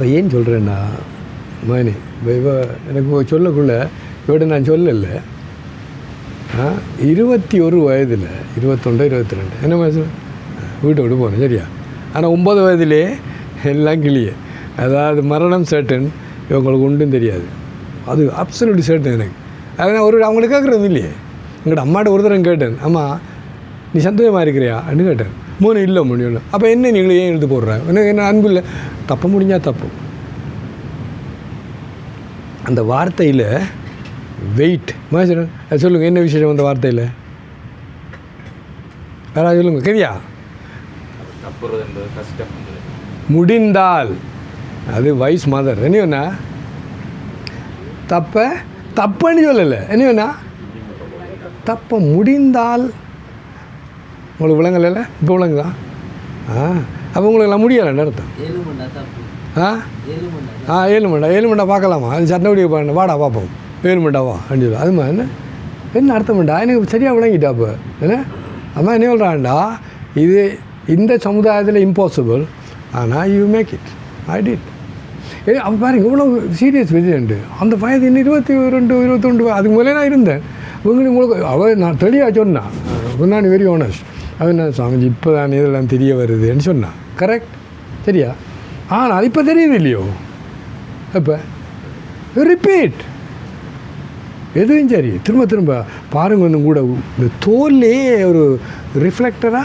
இப்போ ஏன் சொல்கிறேன்னா மணி இப்போ எனக்கு சொல்லக்குள்ள இவட நான் சொல்லலை 21 வயதில் 21 22 என்ன வயசு வீட்டை விட்டு போனேன் சரியா. ஆனால் 9 வயதிலே எல்லாம் கிளியே, அதாவது மரணம் சர்டன் இவங்களுக்கு ஒன்றும் தெரியாது, அது அப்சல்யூட்லி சர்டன் எனக்கு. அது நான் அவங்களுக்கு கேட்குறது இல்லையே. எங்கள்கிட்ட அம்மாட்ட ஒரு தரம் கேட்டேன், அம்மா நீ சந்தோஷமாக இருக்கிறியா அப்படின்னு கேட்டேன். 3 இல்லை முடியும். அப்போ என்ன நீங்களே ஏன் எழுத்து போடுறேன், என்ன அன்பு இல்லை, தப்ப முடிஞ்சால் தப்பு. அந்த வார்த்தையில் வெயிட் மகேஸ்வரன் அது சொல்லுங்கள், என்ன விசேஷம் அந்த வார்த்தையில் யாராவது சொல்லுங்கள். கவியா முடிந்தால் அது வைஸ் மதர் என்ன வேணா தப்புன்னு சொல்லலை, என்ன வேணா தப்ப முடிந்தால் உங்களுக்கு விளங்கலை. இப்போ விளங்குதா? அப்போ உங்களுக்கெல்லாம் முடியலை அர்த்தம். 7 மண்டா பார்க்கலாமா, அது சட்டப்படி வாடா பார்ப்போம் 7 மண்டாவா அப்படின்னு சொல்லி அது மாதிரி என்ன அர்த்தம் பண்ணா எனக்கு சரியாக விளங்கிட்டா. அப்போ என்ன அம்மா என்ன சொல்கிறான்டா, இது இந்த சமுதாயத்தில் இம்பாசிபிள், ஆனால் you make it, I did. அப்போ பாருங்க இவ்வளோ சீரியஸ் விஜயண்டு. அந்த வயது இன்னும் 22 21 அதுக்கு முதலே நான் இருந்தேன். உங்களுக்கு நான் தெளிவாக சொன்னான், நான் வெரி ஆனஸ்ட். அது நான் சாமிஜி இப்போ தான் இதெல்லாம் தெரிய வருதுன்னு சொன்னான். கரெக்ட் சரியா. ஆனால் அது இப்போ தெரியுது இல்லையோ. இப்போ ரிப்பீட் எதுவும் சரி திரும்ப பாருங்க. ஒன்றும் கூட இந்த தோல்லே ஒரு ரிஃப்ளெக்டரா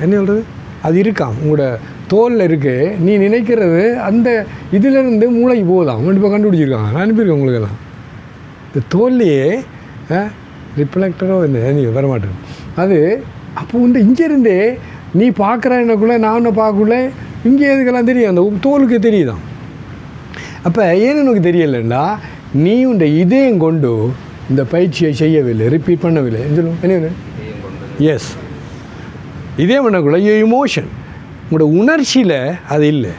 என்ன சொல்கிறது அது இருக்காம் உங்களோட தோலில் இருக்கு. நீ நினைக்கிறது அந்த இதிலேருந்து மூளைக்கு போகுதான். இப்போ கண்டுபிடிச்சிருக்காங்க, நான் அனுப்பியிருக்கேன் உங்களுக்கெல்லாம். இந்த தோல்லையே ரிஃப்ளெக்டரோ நீ வரமாட்டேன் அது. அப்போ இந்த இங்கேருந்தே நீ பார்க்குறேன்னக்குள்ளே நான் ஒன்று பார்க்கக்குள்ளே இங்கே எதுக்கெல்லாம் தெரியும், அந்த தோலுக்கு தெரியுதான். அப்போ ஏன்னு எனக்கு தெரியலைன்னா நீ உண்ட இதயம் கொண்டு இந்த பயிற்சியை செய்யவில்லை, ரிப்பீட் பண்ணவில்லை சொல்லுவோம். என்ன எஸ் இதே பண்ணக்குள்ள இமோஷன் உங்களோட உணர்ச்சியில் அது இல்லை.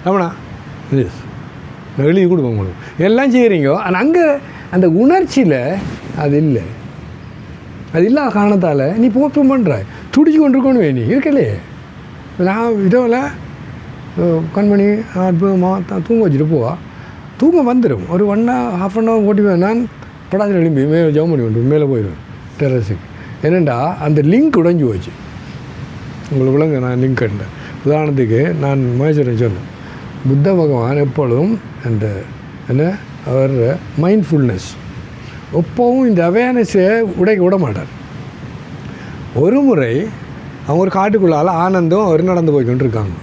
ஆமாண்ணா எஸ் நான் எழுதி கொடுப்பேன் உங்களுக்கு எல்லாம் செய்கிறீங்க. ஆனால் அங்கே அந்த உணர்ச்சியில் அது இல்லை. அது இல்லாத காரணத்தால் நீ போட்டு பண்ணுற துடிச்சு கொண்டு இருக்கணும். நீ இருக்கலையே நான் இதோவில் கண்மணி அற்புதமாக தூங்க வச்சுட்டு போவா, தூங்க வந்துடும். ஒரு 1.5 hour ஓட்டிவேன். நான் படாத எழும்பி மேலே ஜவ் பண்ணி கொண்டு மேலே போயிடுவேன் டெரஸுக்கு. என்னென்னா அந்த லிங்க் உடைஞ்சி போச்சு. உங்களுக்கு விளங்க நான் லிங்க் கண்டேன். உதாரணத்துக்கு நான் மகேஸ்வரன் சொன்னேன், புத்த பகவான் எப்பொழுதும் அந்த என்ன அவர் மைண்ட்ஃபுல்னஸ் எப்போவும் இந்த அவேர்னஸை உடைக்க விட மாட்டார். ஒரு முறை அவங்க ஒரு காட்டுக்குள்ளால் ஆனந்தம் அவர் நடந்து போய்கிட்டு இருக்காங்க.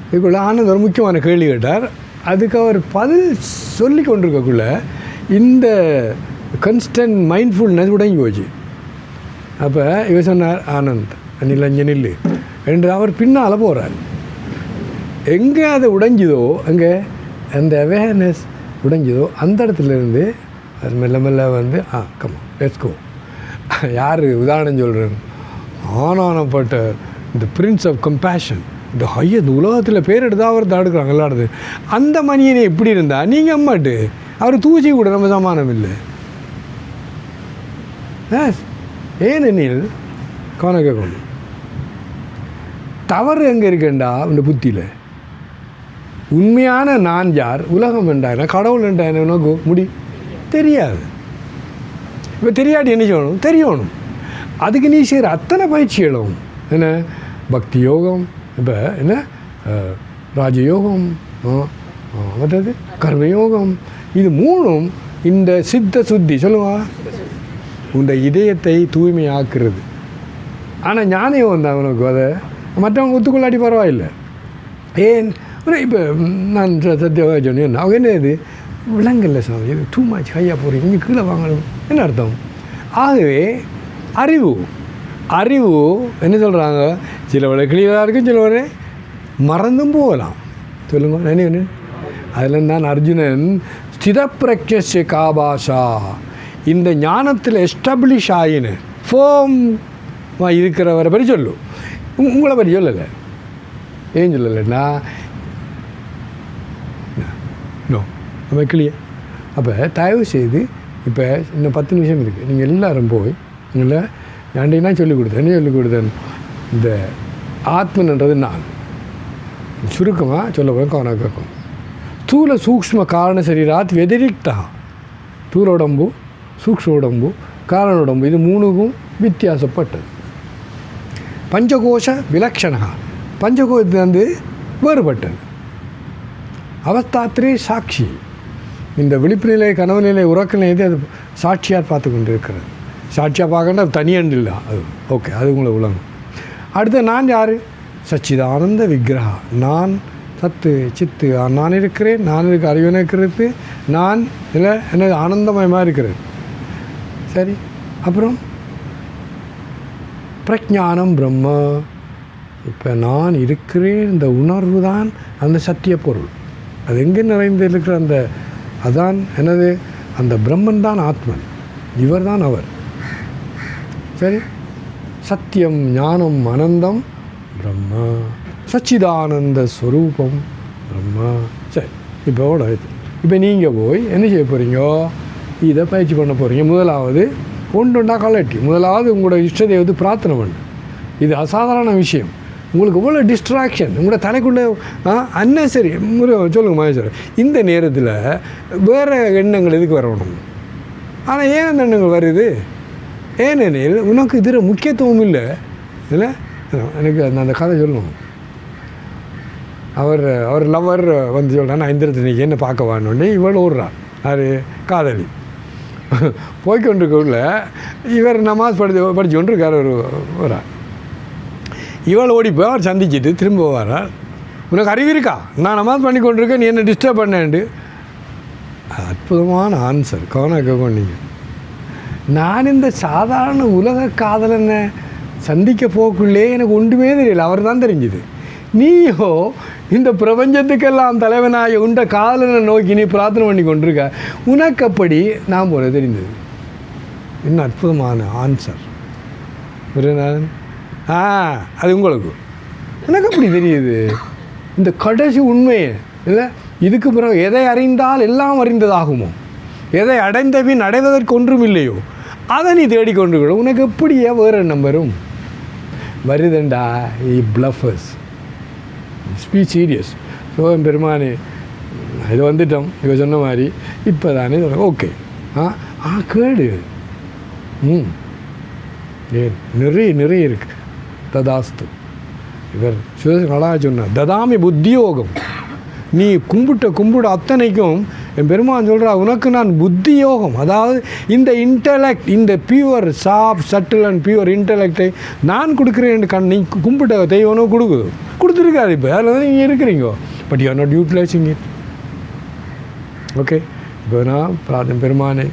இதுக்குள்ளே ஆனந்தம் ஒரு முக்கியமான கேள்வி கேட்டார். அதுக்கு அவர் பதில் சொல்லி கொண்டிருக்கக்குள்ள இந்த கன்ஸ்டன்ட் மைண்ட்ஃபுல்னஸ் உடங்கி போச்சு. அப்போ இவர் சொன்னார், ஆனந்த் அன்னில் அஞ்சு நில்லு என்று அவர் பின்னால் போகிறார். எங்கே அது உடைஞ்சுதோ அங்கே அந்த அவேர்னஸ் உடைஞ்சுதோ அந்த இடத்துலேருந்து அது மெல்ல மெல்ல வந்து கம் லெட்ஸ் கோ. யார் உதாரணம் சொல்கிறேன், ஆனானப்பட்ட இந்த பிரின்ஸ் ஆஃப் கம்பேஷன், இந்த ஹையர் உலகத்தில் பேர் எடுத்தால் அவர் தடுக்கிறாங்க எல்லாருது. அந்த மனிதனை எப்படி இருந்தால் நீங்கள் அம்மாட்டு அவர் தூசி கூட நம்ம சமானம் இல்லை. ஏனெனில் கவனம் கேட்கணும், தவறு எங்கே இருக்கேன்டா இந்த புத்தியில். உண்மையான நான் யார், உலகம் என்றான கடவுள் என்றான உனக்கு முடி தெரியாது. இப்போ தெரியாட்டி என்ன செய்யணும், தெரியணும். அதுக்கு நீ செய்கிற அத்தனை பயிற்சிகளும் என்ன பக்தி யோகம், இப்போ என்ன ராஜயோகம், மற்றது கர்மயோகம், இது மூணும் இந்த சித்த சுத்தி சொல்லுவா உந்த இதயத்தை தூய்மையாக்குறது. ஆனால் ஞானம் தான் உனக்கு அதை மற்றவங்க ஒத்துக்கொள்ளாட்டி பரவாயில்லை. ஏன் இப்போ நான் சத்தியமாக சொன்னேன், அவங்க என்ன இது விலங்கல்ல சாமி, இது டூ மச் ஹையாக போகிறீங்க, இங்கே கீழே வாங்கணும் என்ன அர்த்தம். ஆகவே அறிவு என்ன சொல்கிறாங்க, சில வரை கிளியராக இருக்கும், சில வரை மறந்தும் போகலாம். சொல்லுங்க நினைவு. அதில் தான் அர்ஜுனன் ஸ்திதப்பிரக்ஷ காபாஷா, இந்த ஞானத்தில் எஸ்டாப்ளிஷ் ஆகின்னு ஃபோம் இருக்கிறவரை பற்றி சொல்லு, உங்களை பற்றி சொல்லலை. ஏன் சொல்லலைன்னா நம்ம கிளிய. அப்போ தயவு செய்து இப்போ இன்னும் 10 நிமிஷம் இருக்குது, நீங்கள் எல்லோரும் போய் உங்களை ஏன்டா சொல்லிக் கொடுத்தேன், என்ன சொல்லிக் கொடுத்தேன், இந்த ஆத்மன்ன்றது நான், சுருக்கமாக சொல்ல போகிறேன் கவனம் கேட்கும். ಸ್ಥೂಲ ಸೂಕ್ಷ್ಮ ಕಾರಣ ಶರೀರಾತ್ ವ್ಯತಿರಿಕ್ತ ಸ್ಥೂಲ ಉಡಂಬು ಸೂಕ್ಷ್ಮ ಉಡಂಬು ಕಾರಣ ಉಡಂಬು ಇದು ಮೂಣಿಗೂ வித்தியாசப்பட்டது. பஞ்சகோஷ விலக்ஷண பஞ்சகோஷத்து வந்து வேறுபட்டது. அவஸ்தாத்திரே சாட்சி இந்த விழிப்பு நிலை கனவு நிலை உறக்க நிலை அது சாட்சியாக பார்த்து கொண்டு இருக்கிறது. சாட்சியாக பார்க்கணும் அது தனியண்டு இல்லை அது ஓகே அது உங்களை உலகம். அடுத்து நான் யார்? சச்சிதானந்த விக்கிரகா நான் சத்து சித்து நான் இருக்கிறேன் நான் இருக்க அறிவனை இருக்கிறது நான் இல்லை என்னது ஆனந்தமயமாக இருக்கிறது. சரி அப்புறம் பிரஜானம் பிரம்ம இப்போ நான் இருக்கிறேன் இந்த உணர்வு தான் அந்த சத்திய பொருள். அது எங்கே நிறைந்து இருக்கிற அந்த அதான் என்னது அந்த பிரம்மன் தான் ஆத்மன் இவர் தான் அவர். சரி சத்தியம் ஞானம் அனந்தம் பிரம்மா சச்சிதானந்த ஸ்வரூபம் பிரம்மா. சரி இப்போ நீங்கள் போய் என்ன செய்ய போகிறீங்கோ இதை பயிற்சி பண்ண போகிறீங்க. முதலாவது ஒன்றுண்டா கலட்டி முதலாவது உங்களோட இஷ்டதெய்வத்தை பிரார்த்தனை பண்ணு. இது அசாதாரண விஷயம். உங்களுக்கு எவ்வளோ டிஸ்ட்ராக்ஷன் உங்களோட தலைக்குள்ளே அன்னசரி சொல்லுங்கள் மகேஸ்வரர். இந்த நேரத்தில் வேறு எண்ணங்கள் எதுக்கு வரணும்? ஆனால் ஏன் அந்த எண்ணங்கள் வருது? ஏனெனில் உனக்கு இதில் முக்கியத்துவம் இல்லை. இல்லை எனக்கு அந்த கதை சொல்லணும். அவர் லவர் வந்து சொல்கிறேன் நான் இந்த நீங்கள் என்ன பார்க்க வானோடனே இவள் ஓடுறான். அது காதலி போய்கொண்டிருக்கல இவர் நமாஸ் படித்து கொண்டு இருக்கார். ஒரு இவள் ஓடிப்போய் அவர் சந்திச்சுட்டு திரும்ப வரார். உனக்கு அறிவு இருக்கா? நான் நமாஸ் பண்ணி கொண்டிருக்கேன் நீ என்ன டிஸ்டர்ப் பண்ணேன்ட்டு. அற்புதமான ஆன்சர் கவனம் கேட்கும். நீங்கள் நான் இந்த சாதாரண உலக காதலனை சந்திக்க போக்குள்ளே எனக்கு ஒன்றுமே தெரியல. அவர் தான் தெரிஞ்சுது. நீயோ இந்த பிரபஞ்சத்துக்கெல்லாம் தலைவனாக உண்ட காதலனை நோக்கி நீ பிரார்த்தனை பண்ணி கொண்டிருக்க. உனக்கு அப்படி நான் போல தெரிந்தது. இன்னும் அற்புதமான ஆன்சர் குருநாதன். அது உங்களுக்கு எனக்கு அப்படி தெரியுது. இந்த கடைசி உண்மையை இல்லை இதுக்கு பிறகு எதை அறிந்தால் எல்லாம் அறிந்ததாகுமோ எதை அடைந்த பின் அடைவதற்கு ஒன்றும் இல்லையோ அதை நீ தேடிக்கொண்டு உனக்கு எப்படியே வேறு எண்ணம் வரும்? வருதண்டா பிளஃபர்ஸ். Speech serious. ஸோ பெருமானே இது வந்துட்டோம் இவ சொன்ன மாதிரி இப்போ தானே ஓகே கேடு நிறைய இருக்குது. ததாஸ்து இவர் நல்லா சொன்னார். ததாமி புத்தியோகம் நீ கும்பிட அத்தனைக்கும் என் பெருமான் சொல்கிறா உனக்கு நான் புத்தி யோகம் அதாவது இந்த இன்டலெக்ட் இந்த பியூர் சட்டில் அண்ட் பியூர் இன்டலெக்டை நான் கொடுக்குறேன். நீ கும்பிட்ட தெய்வனும் கொடுத்துருக்காது. இப்போ அதில் தான் நீங்கள் இருக்கிறீங்க. But you are not utilising it. Okay இப்போ நான் பிரார்த்தனை பெருமானே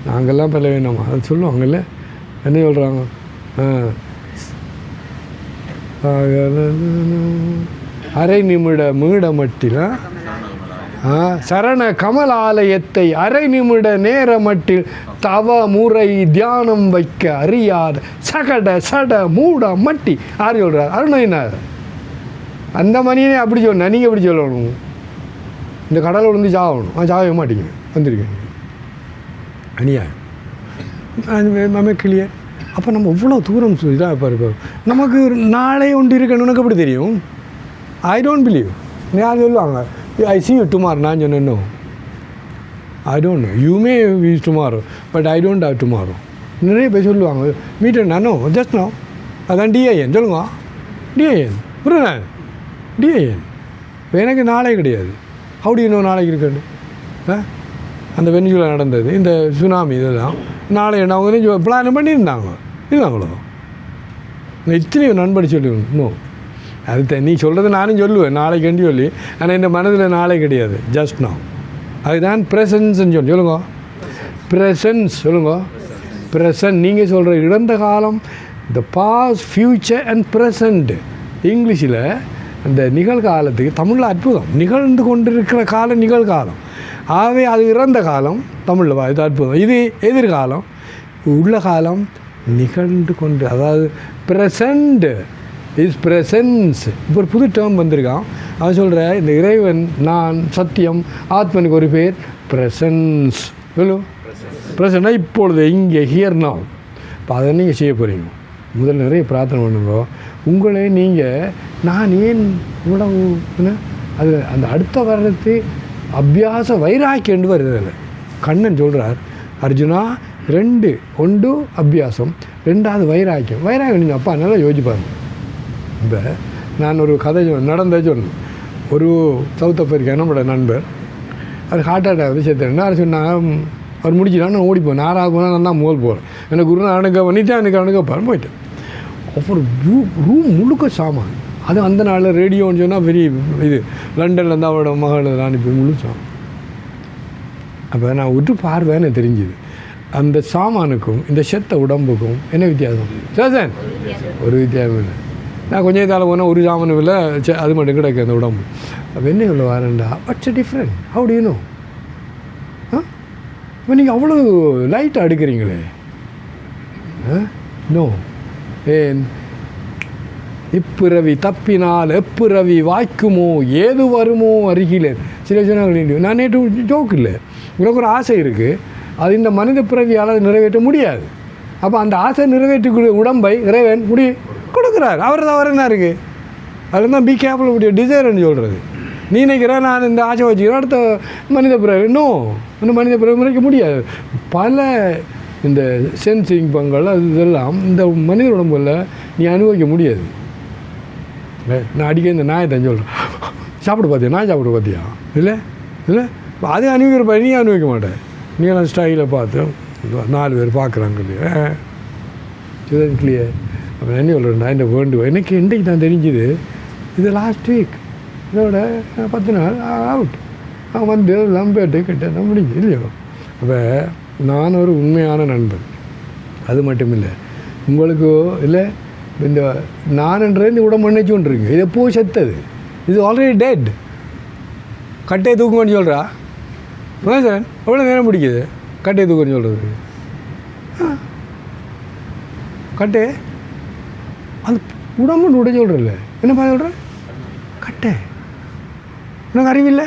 நாங்கள்லாம் பல வேணாமா அது சொல்லுவாங்கல்ல என்ன சொல்கிறாங்க அரை நிமிட மீடமட்டில் சரண கமலாலயத்தை அரை நிமிட நேரமட்டில் தவ முறை தியானம் வைக்க அறியாத சட மூட மட்டி யார் சொல்கிறார்? அருணகிரிநாதர். அந்த மணியனே அப்படி சொன்ன நீங்கள் எப்படி சொல்லணும்? இந்த கடலை விழுந்து சாகணும். சாகவே மாட்டீங்க வந்துருக்கீங்க அநியாயம். நம்ம கிளியர். அப்போ நம்ம எவ்வளோ தூரம் இதாக பாருப்போம். நமக்கு நாளே ஒன்று இருக்கணும். உனக்கு எப்படி தெரியும்? I don't believe. யார் சொல்லுவாங்க ஐ சி யூ டுமாரோ? நான் சொன்னேன் no I don't know. You may use tomorrow but I don't have tomorrow. நிறைய பேர் சொல்லுவாங்க மீட்டர் நானோ ஜஸ்ட் நோ. அதான் டிஐஎன் சொல்லுங்க. டிஐஎன் புரியுதா? டிஐஎன் இப்போ எனக்கு நாளே கிடையாது. ஹவு டு யூ நோ நாளைக்கு இருக்காது? அந்த வெனிஜுலா நடந்தது இந்த சுனாமி இதெல்லாம் நாளை என்ன அவங்க பிளான் பண்ணியிருந்தாங்க இருந்தாங்களோ? இத்தனையோ நண்படி சொல்லுவேன் நோ. அது நீ சொல்கிறது நானும் சொல்லுவேன் நாளைக்கு கண்டி சொல்லி. ஆனால் இந்த மனதில் நாளே கிடையாது. Just now. அதுதான் ப்ரெசன்ஸ்ன்னு சொல்லுங்க. ப்ரெசன்ஸ் சொல்லுங்க. ப்ரெசன்ட் நீங்கள் சொல்கிற இறந்த காலம் இந்த பாஸ்ட் ஃப்யூச்சர் அண்ட் ப்ரெசண்ட். இங்கிலீஷில் அந்த நிகழ்காலத்துக்கு தமிழில் அற்புதம். நிகழ்ந்து கொண்டிருக்கிற காலம் நிகழ்காலம். ஆகவே அது இறந்த காலம் தமிழில் இது அற்புதம். இது எதிர்காலம் உள்ள காலம் நிகழ்ந்து கொண்டு அதாவது ப்ரெசண்ட் இஸ் ப்ரெசன்ஸ். இப்போ ஒரு புது டேர்ம் வந்திருக்கான். அவன் சொல்கிற இந்த இறைவன் நான் சத்தியம் ஆத்மனுக்கு ஒரு பேர் ப்ரெசன்ஸ். சொல்லு ப்ரெசன்ட்னா இப்பொழுது இங்கே ஹியர் நவ். இப்போ அதை நீங்கள் செய்ய போகிறீங்க. முதல்ல நிறைய பிரார்த்தனை பண்ணுங்க. உங்களே நீங்கள் நான் ஏன் இவ்வளவு அது அந்த அடுத்த வர்றது அபியாச வைராக்கியம் வருதில்லை. கண்ணன் சொல்கிறார், அர்ஜுனா 2 ஒன்று அபியாசம், 2வது வைராக்கியம். வைராக்கியம் நீங்கள் அப்பா நல்லா யோசிப்பாங்க. இப்போ நான் ஒரு கதை நடந்த சொன்னேன். ஒரு சவுத் ஆஃப்ரிக்கா நம்மளோட நண்பர், அது ஹார்ட் அட்டாக் வந்து சேர்த்தேன். அது சொன்னாங்க, அவர் முடிச்சுட்டா நான் ஓடிப்போம், 4வது போனால் நான் தான் முதல் போகிறேன், எனக்கு குரு அணுக பண்ணிவிட்டு எனக்கு அணுகப்பான்னு போயிட்டேன். அப்புறம் ரூம் முழுக்க சாமான். அது அந்த நாளில் ரேடியோன்னு சொன்னால் பெரிய இது, லண்டன்லேருந்து அவரோட மகளை அனுப்பி முழுச்சான். அப்போ நான் விட்டு பார்வேன்னு தெரிஞ்சுது, அந்த சாமானுக்கும் இந்த செத்த உடம்புக்கும் என்ன வித்தியாசம்? சேசன் ஒரு வித்தியாசம் இல்லை. நான் கொஞ்சம் காலம் போனால் ஒரு சாமானும் இல்லை, அது மட்டும் கிடைக்கும் அந்த உடம்பு. அப்போ என்ன இவ்வளோ வரேன்டா, what's different, how do you know? இப்போ நீங்கள் அவ்வளோ லைட்டாக அடுக்கிறீங்களே. நோ, ஏன் இப்பிறவி தப்பினால் எப்பிறவி வாய்க்குமோ ஏது வருமோ அருகிலே. சில சொன்னாங்க, நான் நேற்று ஜோக் இல்லை, உனக்கு ஒரு ஆசை இருக்குது, அது இந்த மனித பிறவியால் நிறைவேற்ற முடியாது. அப்போ அந்த ஆசை நிறைவேற்றக்கூடிய உடம்பை இறைவன் கொடுக்குறாரு. அவர் என்ன இருக்குது, அதில் தான் பி கேர்ஃபுல் உடைய டிசைர்னு சொல்கிறது. நீ நினைக்கிற நான் இந்த ஆசை வச்சுக்கிறேன் அடுத்த மனித பிறவி, இன்னும் அந்த மனித பிறவி முறைக்க முடியாது. பல இந்த சென்சிங் பங்கள் அது இதெல்லாம் இந்த மனித உடம்புல நீ அனுபவிக்க முடியாது. நான் அடிக்க இந்த நாயை தான் சொல்கிறேன், சாப்பிட பார்த்தியா, நாய் சாப்பிட பார்த்தியா, இல்லை இல்லை அது அனுபவிக்கிறப்ப நீ அனுபவிக்க மாட்டேன். நீ நான் ஸ்டைலை பார்த்து 4 பேர் பார்க்குறாங்க இல்லையா, இதுதான் கிளியர். அப்போ என்ன சொல்கிறேன்டா, இந்த வேண்டுவோம் எனக்கு இன்றைக்கு தான் தெரிஞ்சுது, இது லாஸ்ட் வீக், இதோட 10 நாள் அவுட். அவன் வந்து லம்பேட்டு கிட்ட முடிஞ்சு இல்லையோ. அப்போ நான் ஒரு உண்மையான நண்பன், அது மட்டும் இல்லை உங்களுக்கு இல்லை. இந்த நான்ன்றது இந்த உடம்பு நினைச்சு கொண்டு இருக்கு, இது எப்போ செத்தது, இது ஆல்ரெடி டெட். கட்டையை தூக்குங்கன்னு சொல்கிறா சார், எவ்வளோ நேரம் பிடிக்குது கட்டையை தூக்குன்னு சொல்கிறது? கட்டை அந்த உடம்பு உடைய சொல்கிறல்ல, என்னப்பா சொல்கிற கட்டை, உனக்கு அறிவில்லை,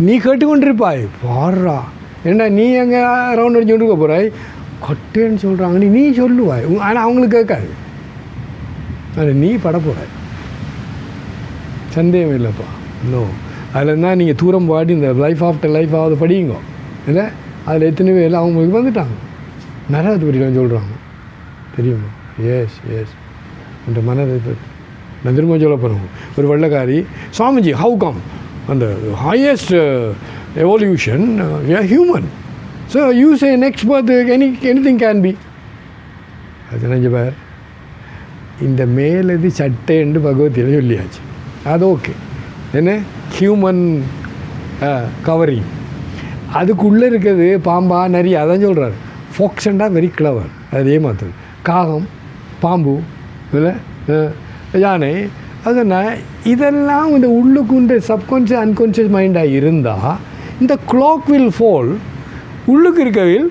நீ கேட்டுக்கொண்டிருப்பாய் பாடுறா. ஏண்டா நீ எங்கே ரவுண்ட் அடிச்சு கொண்டு போகிறாய், கட்டேன்னு சொல்கிறாங்க, நீ சொல்லுவாய், ஆனால் அவங்களுக்கு கேட்காது. அது நீ பட போகிறாய், சந்தேகம் இல்லைப்பா. இன்னும் அதில் தான் நீங்கள் தூரம் பாடி இந்த லைஃப் ஆஃப்டர் லைஃப் ஆகுது படியுங்க இல்லை, அதில் எத்தனை பேர் அவங்களுக்கு வந்துட்டாங்க, நரகத்தை பற்றிலாம் சொல்கிறாங்க தெரியுமா? எஸ் எஸ் இந்த மனதை நான் திரும்ப சொல்ல போகிறோம். ஒரு வெள்ளைக்காரி, சுவாமிஜி ஹவு கம் அந்த highest evolution human, so use A next birth anything can be. அது நினைஞ்ச பேர் இந்த மேலது சட்டைன்னு பகவத்தியில் சொல்லியாச்சு, அது ஓகே. என்ன ஹியூமன் கவரிங், அதுக்குள்ளே இருக்கிறது பாம்பா நிறைய, அதான் சொல்கிறார். ஃபோக்ஸண்டா வெரி கிளவர், அது ஏமாத்துது. காகம், பாம்பு, இதில் யானை, அதுனா இதெல்லாம் இந்த உள்ளுக்கு இந்த சப்கான்ஷியஸ் அன்கான்ஷியஸ் மைண்டாக இருந்தால் இந்த க்ளாக் வில் ஃபால், உள்ளுக்கு இருக்கவில்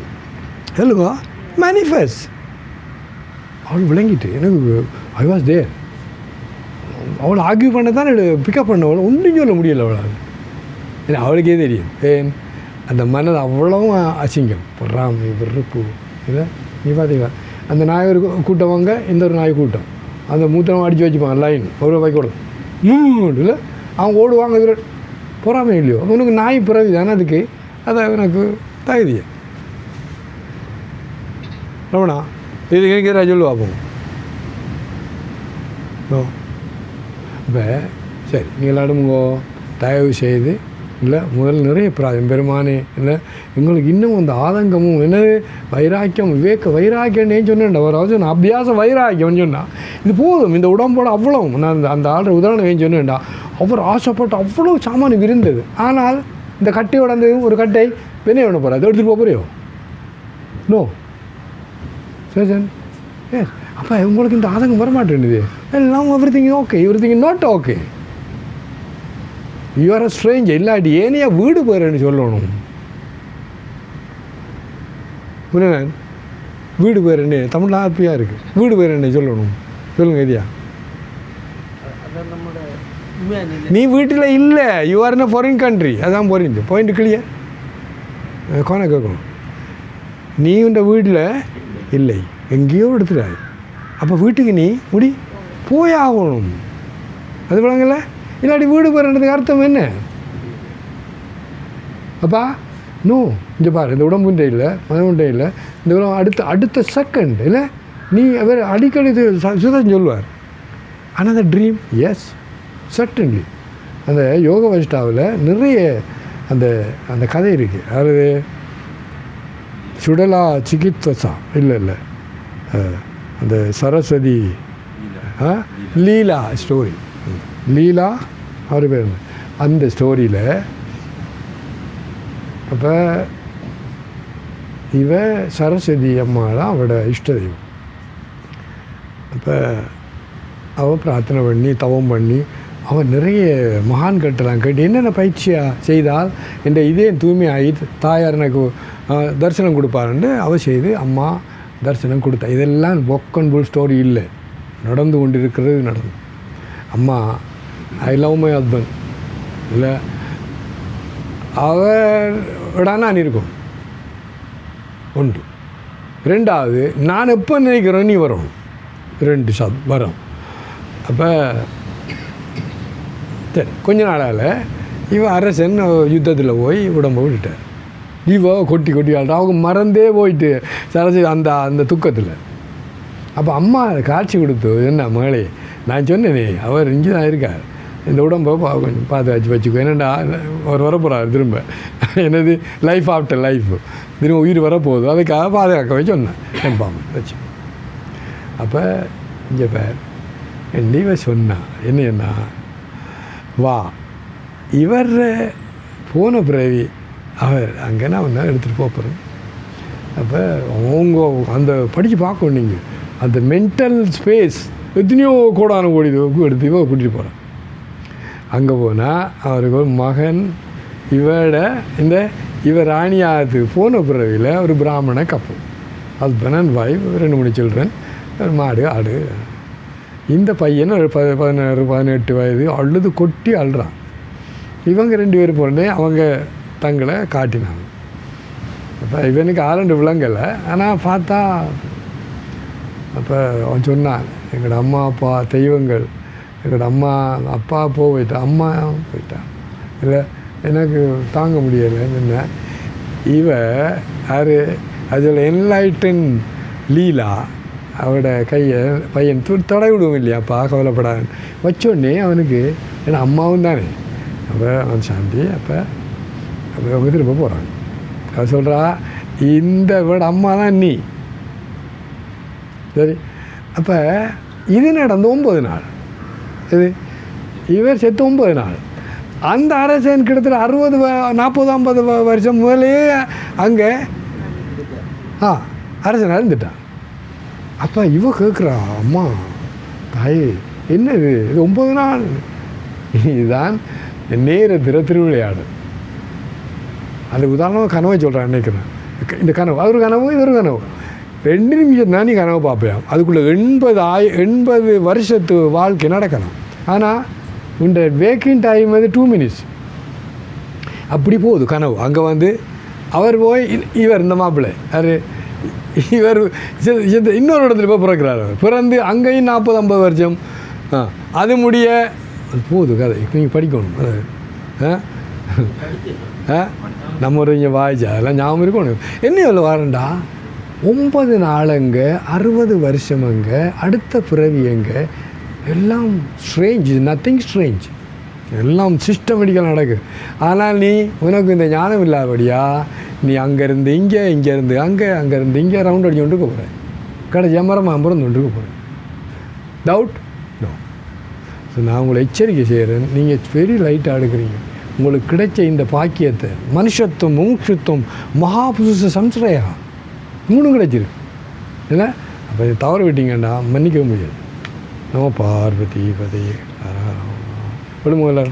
சொல்லுங்க மேனிஃபெஸ்ட். அவள் விளங்கிட்டு எனக்கு ஐ வாஸ் தேர், அவளை ஆர்கியூ பண்ண தான் பிக்கப் பண்ண, அவளை ஒன்றும் சொல்ல முடியலை அவளால். ஏன்னா அவளுக்கே தெரியும், ஏன் அந்த மனது அவ்வளவும் அசிங்கம், பொறாமை வெறுப்பு இல்லை. நீ பார்த்தீங்களா அந்த நாய் ஒரு கூட்டம் வாங்க, இந்த ஒரு நாய் கூட்டம், அந்த மூத்தம் அடித்து வச்சுப்பாங்க லைன், ஒரு ரூபாய்க்கு கொடுக்கும் இல்லை, அவங்க ஓடுவாங்க, இது பொறாமை இல்லையோ. அப்போ உனக்கு நாய் பிறவி தானே, அதுக்கு அதான் எனக்கு தகுதியை ரமணா இது கேட்குறா சொல்லு பார்ப்போம். இப்போ சரி நீங்கள் அடுமுங்கோ தயவு செய்து இல்லை, முதல் நிறைய பிராயம் பெருமானே இல்லை, எங்களுக்கு இன்னும் அந்த ஆதங்கமும் என்னது வைராக்கியம் வைராக்கியம்னே சொன்னேன்டா, ஒரு அவசியம் அபியாச வைராக்கியம்னு சொன்னால் இது போதும். இந்த உடம்போட அவ்வளோ நான் அந்த ஆள்ற உதாரணம் ஏன் சொன்னேன்டா, அவர் ஆசைப்பட்டு அவ்வளோ சாமான் இருந்தது. ஆனால் இந்த கட்டையோட அந்த ஒரு கட்டை வெண்ணெய் வேணும் போகிற, அதை எடுத்துகிட்டு போகிறியோ? நோ சரி சார். ஏ அப்போ உங்களுக்கு இந்த ஆதங்கம் வரமாட்டேன்னுது எல்லாம் everything not okay. You are a stranger, இல்லாட்டி ஏனையா வீடு போயிறேன்னு சொல்லணும். புரியல, வீடு போயிறேன்னு தமிழில் ஹாப்பியாக இருக்குது, வீடு போயிறேன்னு சொல்லணும். சொல்லுங்கள் இதியா, நீ வீட்டில் இல்லை, you are in a foreign country, அதான் போறீங்க பாயிண்ட் கிளியர். கோனை கேட்கணும், நீ இந்த வீட்டில் இல்லை, எங்கேயோ எடுத்துட்டாய், அப்போ வீட்டுக்கு நீ போயாகணும். அது விளங்கல. இல்லாட்டி வீடு போகிறதுக்கு அர்த்தம் என்ன? அப்பா நோ, இங்கே பாரு, இந்த உடம்புண்டே இல்லை, மனமுண்டே இல்லை, இந்த உடம்பு அடுத்த செகண்ட் இல்லை. நீ அவர் அடிக்கடி சுதன் சொல்லுவார், another ட்ரீம். S, certainly. அந்த யோக வசிஷ்டாவில் நிறைய அந்த அந்த கதை இருக்குது. அதாவது சுடலா சிகித்வசா இல்லை அந்த சரஸ்வதி லீலா ஸ்டோரி, லீலா அவர் பேர் அந்த ஸ்டோரியில். அப்போ இவ சரஸ்வதி அம்மா தான் அவளோட இஷ்ட தெய்வம். அப்போ அவள் பிரார்த்தனை பண்ணி தவம் பண்ணி அவன் நிறைய மகான் கட்டலாம் கேட்டு என்னென்ன பயிற்சியாக செய்தால் என்ற இதே தூய்மையாகி தாயார் எனக்கு தரிசனம் கொடுப்பாருன்னு அவள் செய்து அம்மா தரிசனம் கொடுத்தா. இதெல்லாம் பொக் அண்ட் புல் ஸ்டோரி இல்லை, நடந்து கொண்டு இருக்கிறது நடந்து. அம்மா ஐ லவ் மை ஹஸ்பண்ட் இல்லை, அவரோட நான் இருக்கும் ஒன்று. ரெண்டாவது, நான் எப்போ நினைக்கிறேன் நீ வரும், 2 வரும். அப்போ சரி, கொஞ்ச நாளால் இவன் அரசன் யுத்தத்தில் போய் உடம்பை விட்டுட்டார். இவ கொட்டி கொட்டி ஆள்ற அவங்க மறந்தே போயிட்டு சரஸ்வதி அந்த அந்த துக்கத்தில். அப்போ அம்மா காட்சி கொடுத்து, என்ன மகளே நான் சொன்னேனே அவர் இங்கே தான் இருக்கார், இந்த உடம்பை கொஞ்சம் பார்த்து வச்சுக்கோ, என்னடா அவர் வரப்போகிறார் திரும்ப, என்னது லைஃப் ஆஃப்டர் லைஃப், திரும்ப உயிர் வரப்போகுது, அதுக்காக பாதுகாக்கவே சொன்னேன் என் பாம்பு வச்சு. அப்போ இங்கே பேர் என் இவ சொன்னான் என்ன, வா இவர் போன பிறவி அவர் அங்கே நான் ஒன்றா எடுத்துகிட்டு போகிறேன். அப்போ அவங்க அந்த படித்து பார்க்கணும் நீங்கள், அந்த மென்டல் ஸ்பேஸ் எத்தனையோ கோடான கோடி எடுத்து இவ கூட்டிகிட்டு போகிறேன். அங்கே போனால் அவருக்கு ஒரு மகன், இவ ராணியாவது போன பிறவியில் ஒரு பிராமண cup, husband and wife, 2 3 children, ஒரு மாடு ஆடு. இந்த பையன் ஒரு 16 18 வயது அழுது கொட்டி அழுறான். இவங்க 2 பேர் போனே அவங்க தங்களை காட்டினாங்க. அப்போ இவனுக்கு ஆரண்டு விளங்கலை, ஆனால் பார்த்தா அப்போ அவன் சொன்னான், எங்களோட அம்மா அப்பா தெய்வங்கள், எங்களோட அம்மா அப்பா போயிட்டான், அம்மா போயிட்டான், இல்லை எனக்கு தாங்க முடியலை என்ன. இவ யார் அதில் என்லைட்டன் லீலா அவரோட கையை பையன் தடை விடுவோம் இல்லையாப்பா, கவலைப்படாது வச்சோடனே அவனுக்கு, ஏன்னா அம்மாவும் தானே. அப்போ அவன் சாந்தி. அப்போ அவங்க திரும்ப போகிறாங்க. அவ சொல்கிறா, இந்த விட அம்மா தான் நீ. சரி, அப்போ இது நடந்து 9 நாள், இது இவர் செத்து 9 நாள். அந்த அரசன் கிட்டத்தட்ட 60 40 50 வருஷம் முதலே அங்கே அரசனாக இருந்துட்டான். அப்போ இவ கேட்குறா, அம்மா தாயே என்னது இது 9 நாள், இதுதான் நேரத்தில் திருவிளையாடு. அது உதாரணமாக கனவை சொல்கிறேன் நினைக்கிறேன். இந்த கனவு அது ஒரு கனவு, இது ஒரு கனவு, 2 நிமிஷம் தான் நீ கனவு பார்ப்பேன். அதுக்குள்ளே 80 வருஷத்து வாழ்க்கை நடக்கணும். ஆனால் இந்த வேக்கிங் டைம் வந்து 2 minutes அப்படி போகுது கனவு. அங்கே வந்து அவர் போய் இவர் இந்த மாப்பிள்ளை அது இவர் இன்னொரு இடத்துல போய் பிறக்கிறார். அவர் பிறந்து அங்கேயும் 40 50 வருஷம் அது முடிய அது போகுது கதை. நீங்கள் படிக்கணும். அது நம்ம ஒரு இங்கே வாய்ச்சா அதெல்லாம் ஞாபகம் இருக்கணும். என்ன எவ்வளோ வரண்டா 9 நாளுங்க, 60 வருஷமங்க, அடுத்த பிறவி எங்க, எல்லாம் ஸ்ட்ரேஞ்ச், நத்திங் ஸ்ட்ரேஞ்ச், எல்லாம் சிஸ்டமேட்டிக்கல் நடக்குது. ஆனால் நீ உனக்கு இந்த ஞானம் இல்லாதபடியா நீ அங்கேருந்து இங்கே, இங்கேருந்து அங்கே, அங்கேருந்து இங்கே ரவுண்ட் அடிச்சு கொண்டு போகிறேன். கடைசியாக மரம் கொண்டு போகிறேன். Doubt no. ஸோ நான் உங்களை எச்சரிக்கை செய்கிறேன், நீங்கள் வெரி லைட்டாக எடுக்கிறீங்க. உங்களுக்கு கிடைச்ச இந்த பாக்கியத்தை மனுஷத்துவம், முமுட்சுத்துவம், மகாபுருஷ சம்ஸ்ரயா 3 கிடைச்சிருக்கு இல்லை. அப்போ இதை தவற விட்டீங்கண்டா மன்னிக்க முடியாது. நம்ம பார்வதி பதி விடுமுறை